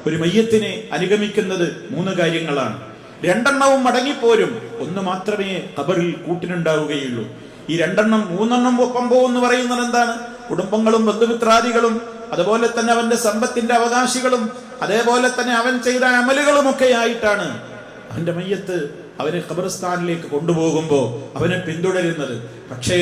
ഒരു മയ്യത്തിനെ അനുഗമിക്കുന്നത് 3 കാര്യങ്ങളാണ്. 2 എണ്ണവും മടങ്ങിപ്പോരും, 1 മാത്രമേ ഖബറിൽ കൂട്ടിനുണ്ടാവുകയുള്ളൂ. ഈ 2 എണ്ണം 3 എണ്ണം ഒപ്പം പോകുമെന്ന് പറയുന്നത് എന്താണ്? കുടുംബങ്ങളും ബന്ധുമിത്രാദികളും അതുപോലെ തന്നെ അവന്റെ സമ്പത്തിന്റെ അവകാശികളും അതേപോലെ തന്നെ അവൻ ചെയ്ത അമലുകളും ഒക്കെ ആയിട്ടാണ് അവന്റെ മയ്യത്ത് അവനെ ഖബർസ്ഥാനിലേക്ക് കൊണ്ടുപോകുമ്പോൾ അവനെ പിന്തുടരുന്നത്. പക്ഷേ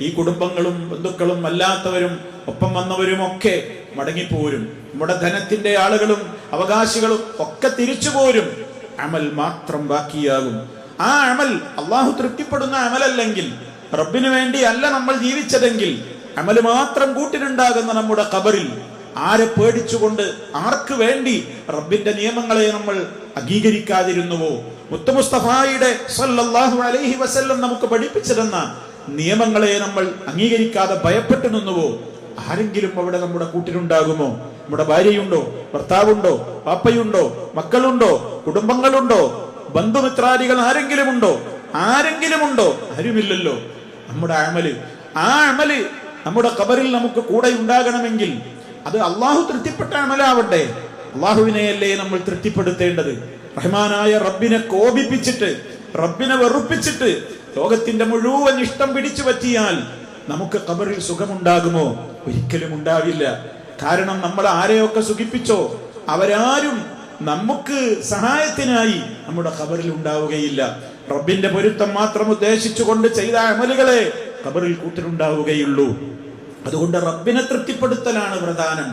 ഈ കുടുംബങ്ങളും ബന്ധുക്കളും അല്ലാത്തവരും ഒപ്പം വന്നവരും ഒക്കെ മടങ്ങിപ്പോരും. നമ്മുടെ ധനത്തിന്റെ ആളുകളും അവകാശികളും ഒക്കെ തിരിച്ചു പോരും. അമൽ മാത്രം ബാക്കിയാകും. ആ അമൽ അള്ളാഹു തൃപ്തിപ്പെടുന്ന അമലല്ലെങ്കിൽ, റബ്ബിന് വേണ്ടി അല്ല നമ്മൾ ജീവിച്ചതെങ്കിൽ, അമൽ മാത്രം കൂട്ടിനുണ്ടാകുന്ന നമ്മുടെ ഖബറിൽ ആരെ പേടിച്ചുകൊണ്ട്, ആർക്ക് വേണ്ടി റബ്ബിന്റെ നിയമങ്ങളെ നമ്മൾ അംഗീകരിക്കാതിരുന്നുവോ, മുത്ത് മുസ്തഫായുടെ സല്ലല്ലാഹു അലൈഹി വസല്ലം നമുക്ക് പഠിപ്പിച്ചു തന്ന നിയമങ്ങളെ നമ്മൾ അംഗീകരിക്കാതെ ഭയപ്പെട്ടു നിന്നുവോ, ആരെങ്കിലും അവിടെ നമ്മുടെ കൂട്ടിനുണ്ടാകുമോ? നമ്മുടെ ഭാര്യയുണ്ടോ, ഭർത്താവുണ്ടോ, പാപ്പയുണ്ടോ, മക്കളുണ്ടോ, കുടുംബങ്ങളുണ്ടോ, ബന്ധുമിത്രാദികൾ ആരെങ്കിലും ഉണ്ടോ? ആരുമില്ലല്ലോ. നമ്മുടെ അമല്, ആ അമല് നമ്മുടെ ഖബറിൽ നമുക്ക് കൂടെ ഉണ്ടാകണമെങ്കിൽ അത് അള്ളാഹു തൃപ്തിപ്പെട്ട അമലാവട്ടെ. അള്ളാഹുവിനെയല്ലേ നമ്മൾ തൃപ്തിപ്പെടുത്തേണ്ടത്? റഹ്മാനായ റബ്ബിനെ കോപിപ്പിച്ചിട്ട്, റബ്ബിനെ വെറുപ്പിച്ചിട്ട് ലോകത്തിന്റെ മുഴുവൻ ഇഷ്ടം പിടിച്ചു പറ്റിയാൽ നമുക്ക് ഖബറിൽ സുഖമുണ്ടാകുമോ? ഒരിക്കലും ഉണ്ടാവില്ല. കാരണം നമ്മൾ ആരെയൊക്കെ സുഖിപ്പിച്ചോ അവരാരും നമുക്ക് സഹായത്തിനായി നമ്മുടെ ഖബറിൽ ഉണ്ടാവുകയില്ല. റബ്ബിന്റെ പൊരുത്തം മാത്രം ഉദ്ദേശിച്ചുകൊണ്ട് ചെയ്ത അമലുകളെ ഖബറിൽ കൂട്ടിനുണ്ടാവുകയുള്ളൂ. അതുകൊണ്ട് റബ്ബിനെ തൃപ്തിപ്പെടുത്തലാണ് പ്രധാനം.